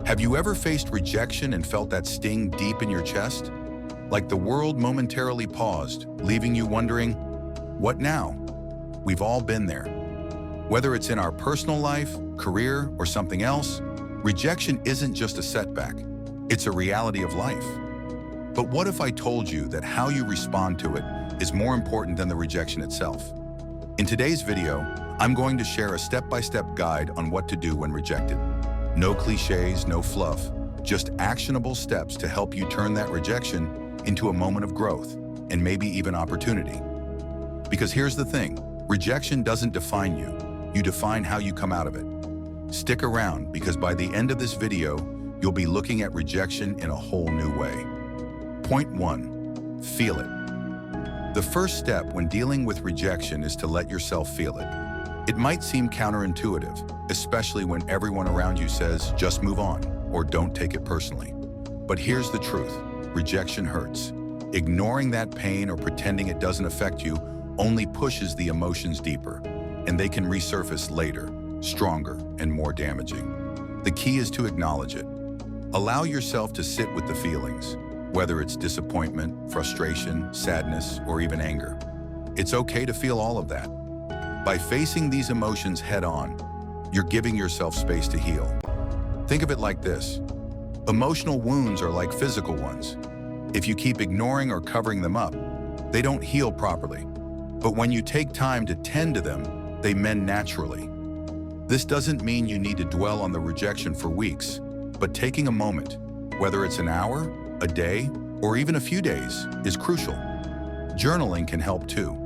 Have you ever faced rejection and felt that sting deep in your chest? Like the world momentarily paused, leaving you wondering, what now? We've all been there. Whether it's in our personal life, career, or something else, rejection isn't just a setback, it's a reality of life. But what if I told you that how you respond to it is more important than the rejection itself? In today's video, I'm going to share a step-by-step guide on what to do when rejected. No cliches, no fluff, just actionable steps to help you turn that rejection into a moment of growth and maybe even opportunity. Because here's the thing, rejection doesn't define you, you define how you come out of it. Stick around because by the end of this video, you'll be looking at rejection in a whole new way. Point 1, feel it. The first step when dealing with rejection is to let yourself feel it. It might seem counterintuitive, especially when everyone around you says, just move on, or don't take it personally. But here's the truth, rejection hurts. Ignoring that pain or pretending it doesn't affect you only pushes the emotions deeper, and they can resurface later, stronger and more damaging. The key is to acknowledge it. Allow yourself to sit with the feelings, whether it's disappointment, frustration, sadness, or even anger. It's okay to feel all of that. By facing these emotions head-on, you're giving yourself space to heal. Think of it like this. Emotional wounds are like physical ones. If you keep ignoring or covering them up, they don't heal properly. But when you take time to tend to them, they mend naturally. This doesn't mean you need to dwell on the rejection for weeks, but taking a moment, whether it's an hour, a day, or even a few days, is crucial. Journaling can help too.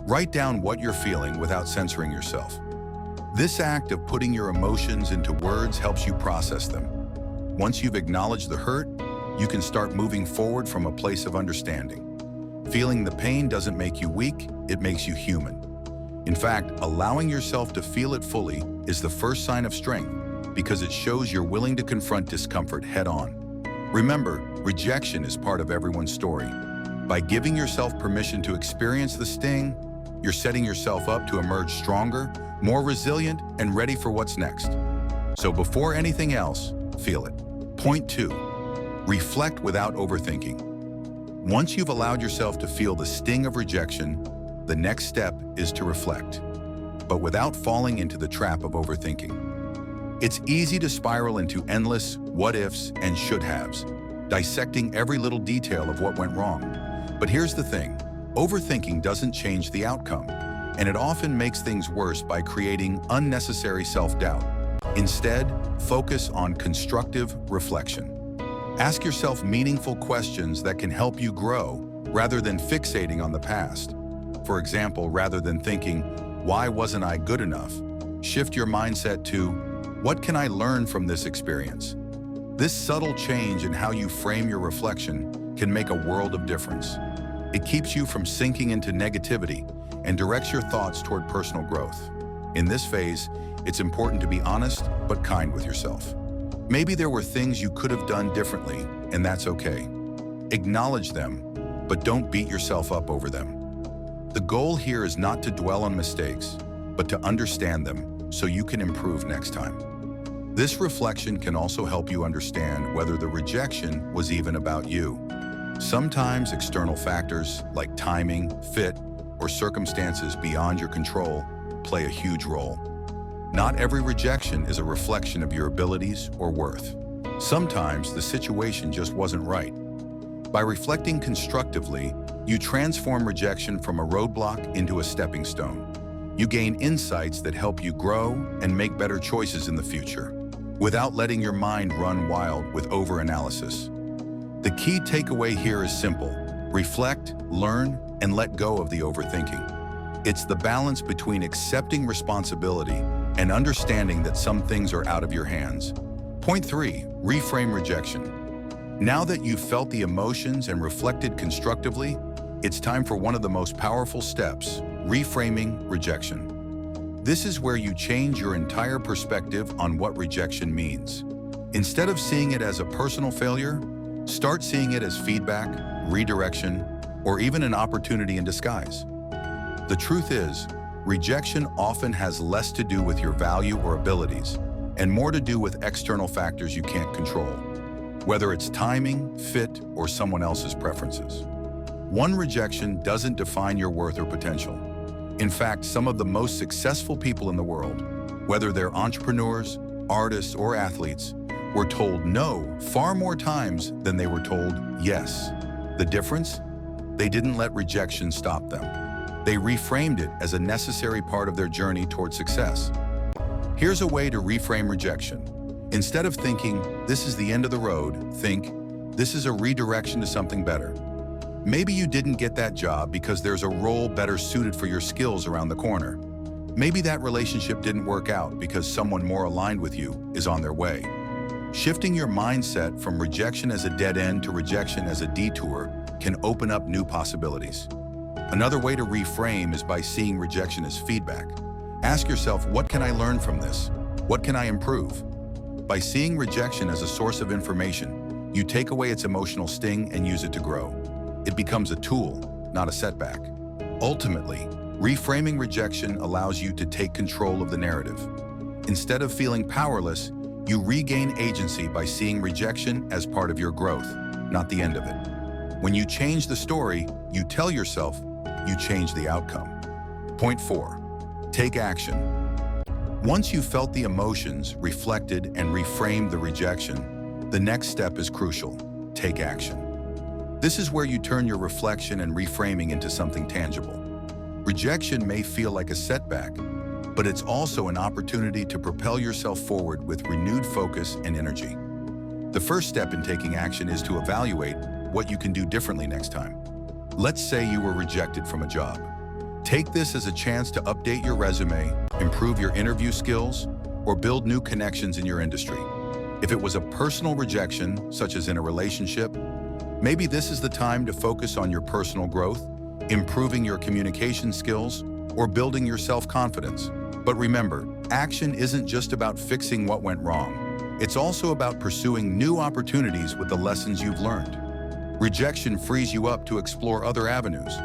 Write down what you're feeling without censoring yourself. This act of putting your emotions into words helps you process them. Once you've acknowledged the hurt, you can start moving forward from a place of understanding. Feeling the pain doesn't make you weak, it makes you human. In fact, allowing yourself to feel it fully is the first sign of strength because it shows you're willing to confront discomfort head-on. Remember, rejection is part of everyone's story. By giving yourself permission to experience the sting, you're setting yourself up to emerge stronger, more resilient, and ready for what's next. So before anything else, feel it. Point 2, reflect without overthinking. Once you've allowed yourself to feel the sting of rejection, the next step is to reflect, but without falling into the trap of overthinking. It's easy to spiral into endless what-ifs and should-haves, dissecting every little detail of what went wrong. But here's the thing, overthinking doesn't change the outcome, and it often makes things worse by creating unnecessary self-doubt. Instead, focus on constructive reflection. Ask yourself meaningful questions that can help you grow rather than fixating on the past. For example, rather than thinking, why wasn't I good enough? Shift your mindset to, what can I learn from this experience? This subtle change in how you frame your reflection can make a world of difference. It keeps you from sinking into negativity and directs your thoughts toward personal growth. In this phase, it's important to be honest but kind with yourself. Maybe there were things you could have done differently, and that's okay. Acknowledge them, but don't beat yourself up over them. The goal here is not to dwell on mistakes, but to understand them so you can improve next time. This reflection can also help you understand whether the rejection was even about you. Sometimes external factors like timing, fit, or circumstances beyond your control play a huge role. Not every rejection is a reflection of your abilities or worth. Sometimes the situation just wasn't right. By reflecting constructively, you transform rejection from a roadblock into a stepping stone. You gain insights that help you grow and make better choices in the future, without letting your mind run wild with overanalysis. The key takeaway here is simple. Reflect, learn, and let go of the overthinking. It's the balance between accepting responsibility and understanding that some things are out of your hands. Point 3, reframe rejection. Now that you've felt the emotions and reflected constructively, it's time for one of the most powerful steps, reframing rejection. This is where you change your entire perspective on what rejection means. Instead of seeing it as a personal failure, start seeing it as feedback, redirection, or even an opportunity in disguise. The truth is, rejection often has less to do with your value or abilities, and more to do with external factors you can't control, whether it's timing, fit, or someone else's preferences. One rejection doesn't define your worth or potential. In fact, some of the most successful people in the world, whether they're entrepreneurs, artists, or athletes, were told no far more times than they were told yes. The difference? They didn't let rejection stop them. They reframed it as a necessary part of their journey toward success. Here's a way to reframe rejection. Instead of thinking, this is the end of the road, think, this is a redirection to something better. Maybe you didn't get that job because there's a role better suited for your skills around the corner. Maybe that relationship didn't work out because someone more aligned with you is on their way. Shifting your mindset from rejection as a dead end to rejection as a detour can open up new possibilities. Another way to reframe is by seeing rejection as feedback. Ask yourself, what can I learn from this? What can I improve? By seeing rejection as a source of information, you take away its emotional sting and use it to grow. It becomes a tool, not a setback. Ultimately, reframing rejection allows you to take control of the narrative. Instead of feeling powerless, you regain agency by seeing rejection as part of your growth, not the end of it. When you change the story, you tell yourself, you change the outcome. Point 4, take action. Once you've felt the emotions, reflected, and reframed the rejection, the next step is crucial: take action. This is where you turn your reflection and reframing into something tangible. Rejection may feel like a setback, but it's also an opportunity to propel yourself forward with renewed focus and energy. The first step in taking action is to evaluate what you can do differently next time. Let's say you were rejected from a job. Take this as a chance to update your resume, improve your interview skills, or build new connections in your industry. If it was a personal rejection, such as in a relationship, maybe this is the time to focus on your personal growth, improving your communication skills, or building your self-confidence. But remember, action isn't just about fixing what went wrong. It's also about pursuing new opportunities with the lessons you've learned. Rejection frees you up to explore other avenues.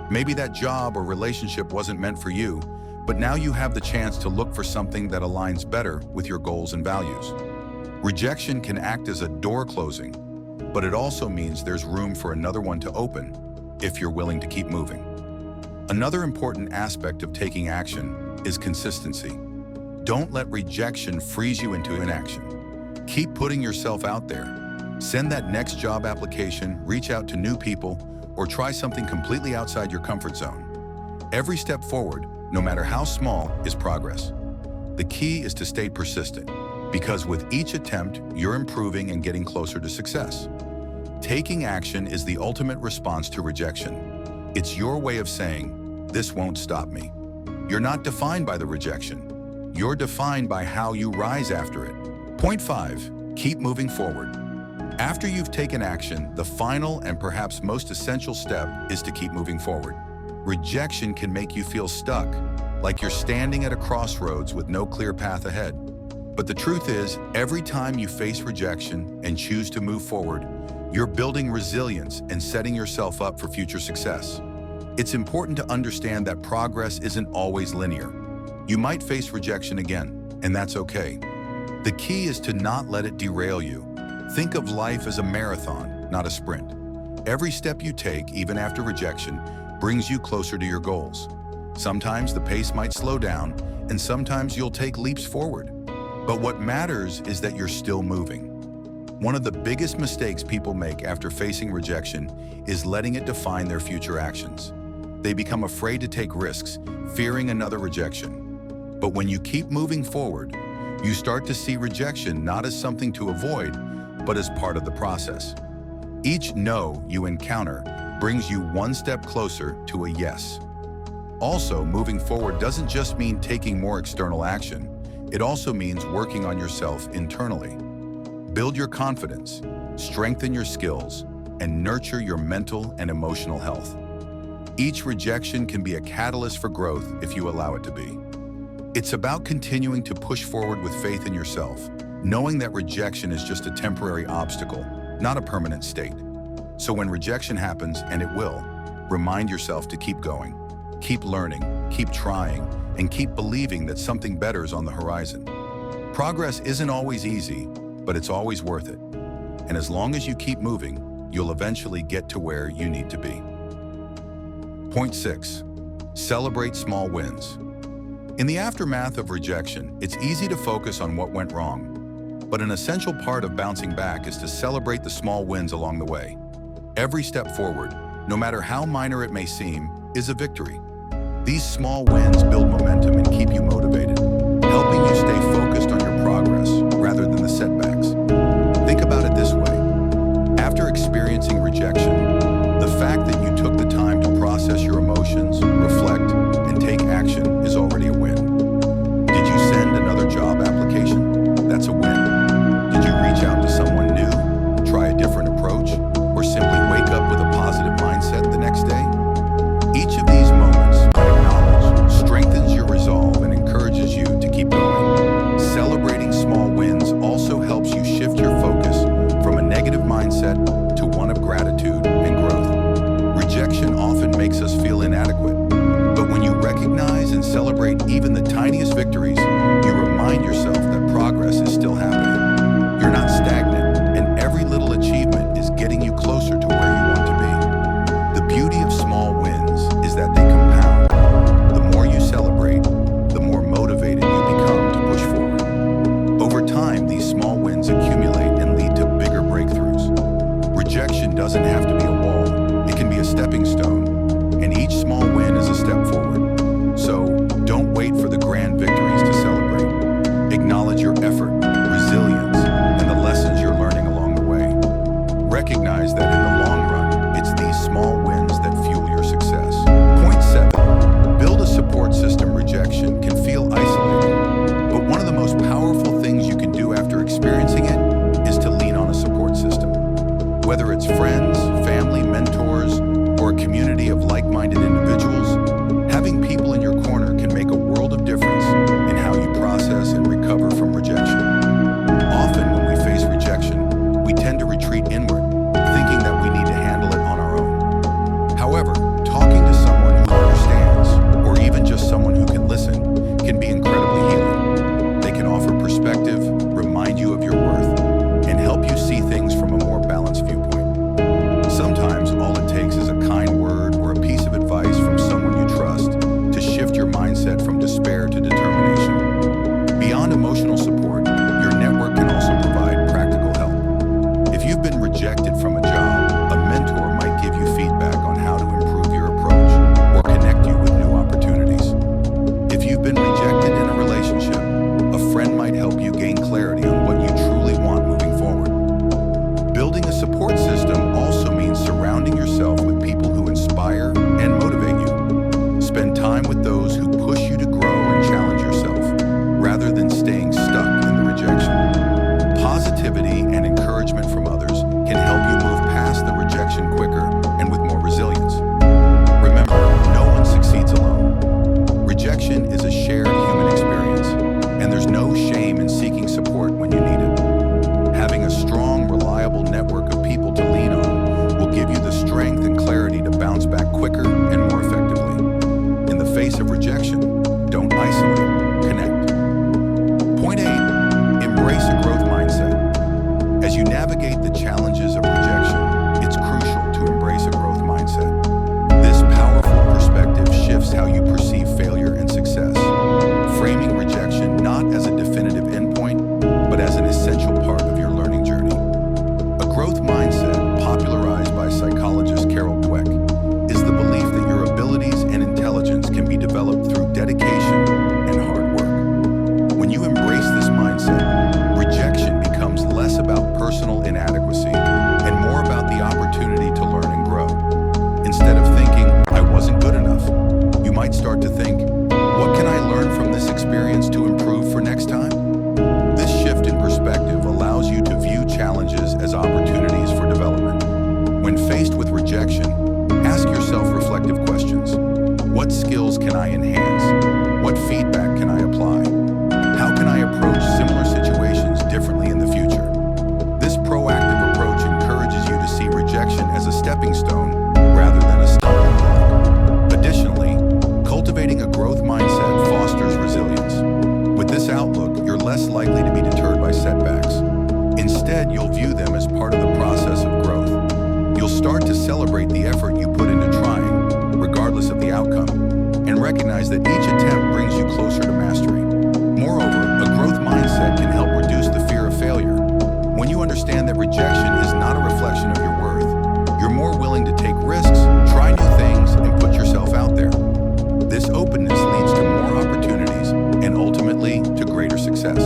Maybe that job or relationship wasn't meant for you, but now you have the chance to look for something that aligns better with your goals and values. Rejection can act as a door closing, but it also means there's room for another one to open if you're willing to keep moving. Another important aspect of taking action is consistency. Don't let rejection freeze you into inaction. Keep putting yourself out there. Send that next job application, reach out to new people, or try something completely outside your comfort zone. Every step forward, no matter how small, is progress. The key is to stay persistent, because with each attempt, you're improving and getting closer to success. Taking action is the ultimate response to rejection. It's your way of saying, this won't stop me. You're not defined by the rejection. You're defined by how you rise after it. Point 5, keep moving forward. After you've taken action, the final and perhaps most essential step is to keep moving forward. Rejection can make you feel stuck, like you're standing at a crossroads with no clear path ahead. But the truth is, every time you face rejection and choose to move forward, you're building resilience and setting yourself up for future success. It's important to understand that progress isn't always linear. You might face rejection again, and that's okay. The key is to not let it derail you. Think of life as a marathon, not a sprint. Every step you take, even after rejection, brings you closer to your goals. Sometimes the pace might slow down, and sometimes you'll take leaps forward. But what matters is that you're still moving. One of the biggest mistakes people make after facing rejection is letting it define their future actions. They become afraid to take risks, fearing another rejection. But when you keep moving forward, you start to see rejection not as something to avoid, but as part of the process. Each no you encounter brings you one step closer to a yes. Also, moving forward doesn't just mean taking more external action. It also means working on yourself internally. Build your confidence, strengthen your skills, and nurture your mental and emotional health. Each rejection can be a catalyst for growth if you allow it to be. It's about continuing to push forward with faith in yourself, knowing that rejection is just a temporary obstacle, not a permanent state. So when rejection happens, and it will, remind yourself to keep going, keep learning, keep trying, and keep believing that something better is on the horizon. Progress isn't always easy, but it's always worth it. And as long as you keep moving, you'll eventually get to where you need to be. Point 6. Celebrate small wins. In the aftermath of rejection, it's easy to focus on what went wrong, but an essential part of bouncing back is to celebrate the small wins along the way. Every step forward, no matter how minor it may seem, is a victory. These small wins build momentum and keep you motivated, helping you stay focused on your progress rather than the setbacks. Think about it this way. After experiencing rejection, the fact that you took the time to process your emotions, reflect, and take action is already a win. Did you send another job application? That's a win. Did you reach out to someone new, try a different approach, or simply wake up with a positive mindset the next day? Each of these moments, when acknowledged, strengthens your resolve and encourages you to keep going. Celebrating small wins also helps you shift your focus from a negative mindset to one of gratitude and growth. Rejection often makes us feel inadequate, but when you recognize and celebrate even the tiniest victories, you remind yourself that progress is still happening. You're not stagnant, and every little achievement is getting you closer to where you want to be. The beauty of small wins is that they compound. The more you celebrate, the more motivated you become to push forward. Over time, these small wins accumulate and lead to bigger breakthroughs. Rejection doesn't have to be a wall, it can be a stepping stone, and each small win is a step forward. So, don't wait for the grand victories to celebrate. Acknowledge your effort, resilience, and the lessons you're learning along the way. Recognize that in the long run, it's these small wins that fuel your success. Point 7. Build a support system. Rejection can feel isolating, but one of the most powerful things you can do after experiencing it is to lean on a support system. Whether it's friends, family, mentors, or a community of like-minded individuals, having people in your corner can make a world of difference in how you process and recover from rejection. Often when we face rejection, we tend to retreat inward, thinking that we need to handle it on our own. However, talking to someone who understands, or even just someone who can listen, can be incredibly healing. They can offer perspective, remind you of your worth, and help you see things from a more balanced viewpoint. Sometimes all it takes is a kind word or a piece of advice from someone you trust to shift your mindset from despair to determination. Beyond emotional support, your network can also provide practical help. If you've been rejected from a job, a mentor might give you feedback on how to improve your approach or connect you with new opportunities. If you've been rejected in a relationship, a friend might help you gain clarity on what you truly want moving forward. Building a support system also means surrounding yourself with people who inspire and motivate you. Spend time with those who push you to grow and challenge yourself, rather than staying stuck in the rejection. Positivity and encouragement from others can help you move past the rejection quicker and with more resilience. Remember, no one succeeds alone. Rejection is a shared human experience, and there's no shame in seeking support when you need it. Having a strong, reliable network of people to lean on will give you the strength and clarity to bounce back quicker and more effectively. In the face of rejection, don't isolate, connect. Point 8. Embrace a growth mindset. As you navigate the challenges of rejection, it's crucial to embrace a growth mindset. This powerful perspective shifts how you perceive failure and success, framing rejection not as a definitive endpoint, but as an essential part of your learning journey. A growth mindset, popularized by psychologist Carol Dweck, is the belief that your abilities and intelligence can be developed through dedication and hard work. When you embrace this mindset, rejection becomes less about personal inadequacy and more about the opportunity to learn and grow. Instead of thinking, I wasn't good enough, you might start to think, what can I learn from this experience to improve for next time? This shift in perspective allows you to view challenges as opportunities for development. When faced with rejection, ask yourself reflective questions. What skills can I enhance? What feedback can I apply? How can I approach similar situations differently in the future? This proactive approach encourages you to see rejection as a stepping stone rather than a stumbling block. Additionally, cultivating a growth mindset fosters resilience. With this outlook, you're less likely to celebrate the effort you put into trying, regardless of the outcome, and recognize that each attempt brings you closer to mastery. Moreover, a growth mindset can help reduce the fear of failure. When you understand that rejection is not a reflection of your worth, you're more willing to take risks, try new things, and put yourself out there. This openness leads to more opportunities and ultimately to greater success.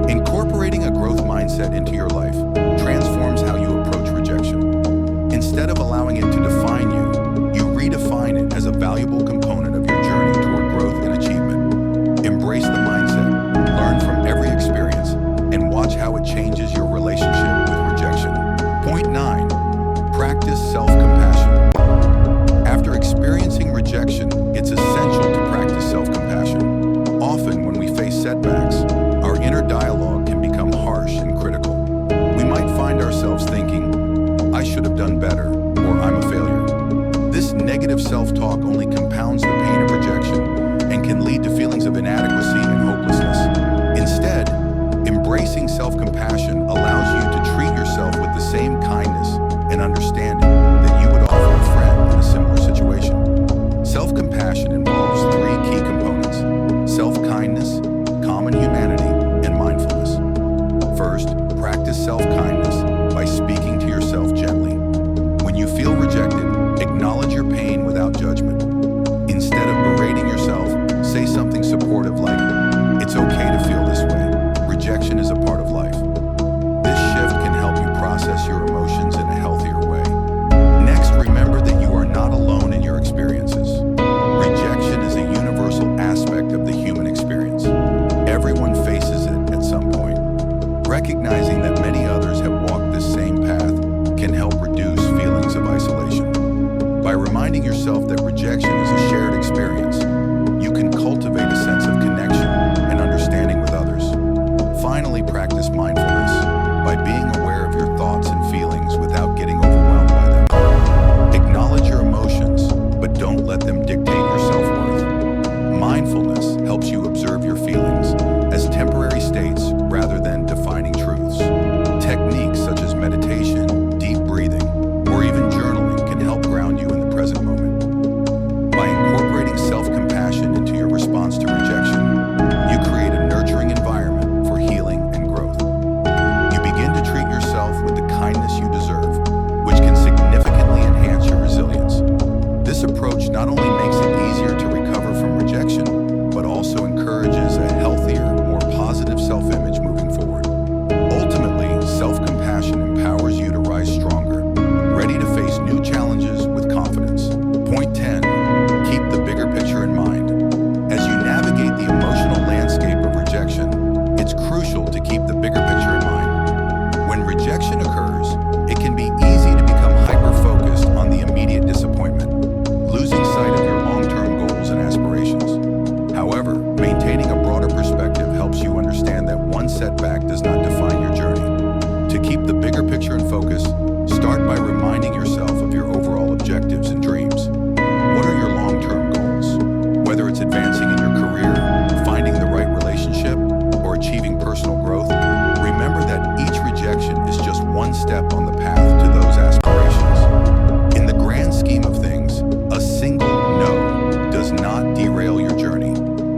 Incorporating a growth mindset into your life transforms how you approach rejection. Instead of allowing it to define you, you redefine it as a valuable component of your journey toward growth and achievement. Embrace the mindset, learn from every experience, and watch how it changes your relationship with rejection. Point 9. Practice self-compassion. After experiencing rejection, it's essential to practice self-compassion. Often, when we face setbacks, our inner dialogue can become harsh and critical. We might find ourselves thinking, "I should have done better," or "I'm a failure." This negative self-talk only compounds the pain of rejection and can lead to feelings of inadequacy and hopelessness. Instead, embracing self-compassion allows you to treat yourself with the same kindness and understanding that you would offer a friend in a similar situation. Self-compassion involves 3 key components: self-kindness, common humanity, and mindfulness. First, practice self-kindness by speaking to yourself gently. When you feel rejected, acknowledge your pain without judgment. Instead of berating yourself, say something supportive like, "It's okay to feel this way. Rejection is a part of life." This shift can help you process your emotions in a healthier way. Next, remember that you are not alone in your experiences. Rejection is a universal aspect of the human experience. Everyone faces it at some point. Recognizing that many others have walked this same path can help reduce feelings of isolation. By reminding yourself that rejection is a shared experience, you can cultivate a sense of connection and understanding with others. Finally, practice mindfulness by being aware of your thoughts and feelings without getting overwhelmed by them. Acknowledge your emotions, but don't let them dictate your self-worth. Mindfulness helps you observe your feelings as temporary states rather than defining truths. Techniques such as meditation, deep breathing, or even journaling can help ground you in the present moment. By incorporating self-compassion into your response to rejection, you create a nurturing environment for healing and growth. You begin to treat yourself with the kindness you deserve, which can significantly enhance your resilience. This approach not only makes it easier to recover from rejection, but also encourages a healthier, more positive self-image moving forward. Ultimately, self-compassion empowers you to rise stronger, ready to face new challenges with confidence. Point 10. Keep the bigger picture in mind. As you navigate the emotional landscape of rejection, it's crucial to keep the bigger picture in mind. When rejection occurs, it can be easy to become hyper-focused on the immediate disappointment, losing sight of your long-term goals and aspirations. However, maintaining a broader perspective helps you understand that one setback does not define your journey. To keep the bigger picture in focus, start by reminding yourself of your overall objectives and dreams. What are your long-term goals? Whether it's advancing in your career, finding the right relationship, or achieving personal growth, remember that each rejection is just one step on the path to those aspirations. In the grand scheme of things, a single no does not derail your journey.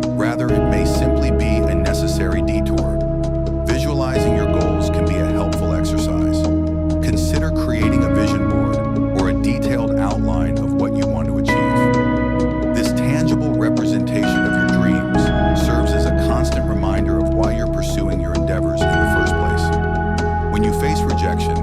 Rather, it may simply be a necessary detour. Visualizing your goals can be a helpful exercise. Consider creating a vision board or a detailed outline of what you want to achieve. This tangible representation of your dreams serves as a constant reminder of why you're pursuing your endeavors in the first place. When you face rejection,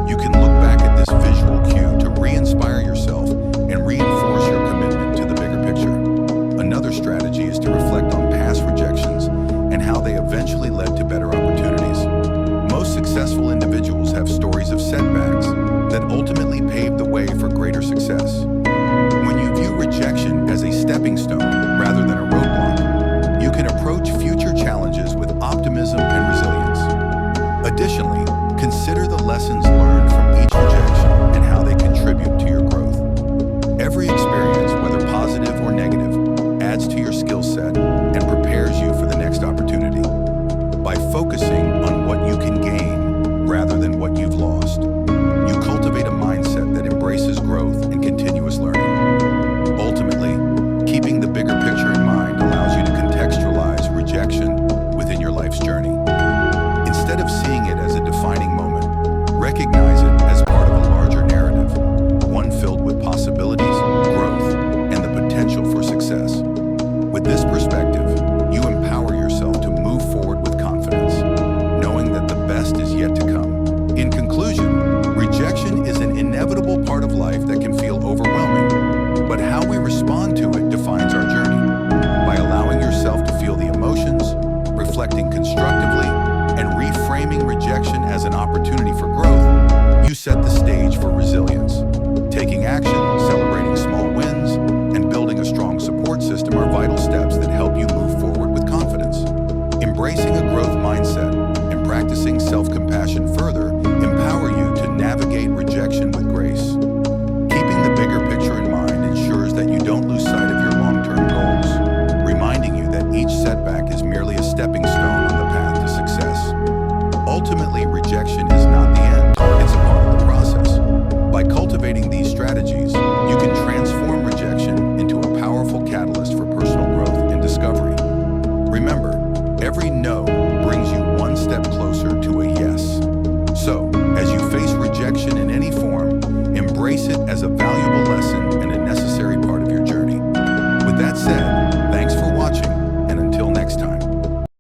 you can look back at this visual cue to re-inspire yourself and reinforce your commitment to the bigger picture. Another strategy is to reflect on past rejections and how they eventually led to better opportunities. Most successful individuals have stories of setbacks that ultimately paved the way for greater success. When you view rejection as a stepping stone rather than a roadblock, you can approach future challenges with optimism and resilience. Additionally, consider the lessons learned from each rejection and how they contribute to your growth. Every experience, whether positive or negative, adds to your skill set and prepares you for the next opportunity. By focusing on what you can gain rather than what you've lost, you cultivate a mindset that embraces set the stage for resilience. Taking action, celebrating small wins, and building a strong support system are vital steps that help you move forward with confidence. Embracing a growth mindset and practicing self-compassion further empower you to navigate rejection with grace. Keeping the bigger picture in mind ensures that you don't lose sight of your long-term goals, reminding you that each setback is merely a stepping stone on the path to success. Ultimately, rejection is not the end, it's a part of the process. By cultivating these strategies, you can transform rejection into a powerful catalyst for personal growth and discovery. Remember, every no brings you one step closer to a yes. So, as you face rejection in any form, embrace it as a valuable lesson and a necessary part of your journey. With that said,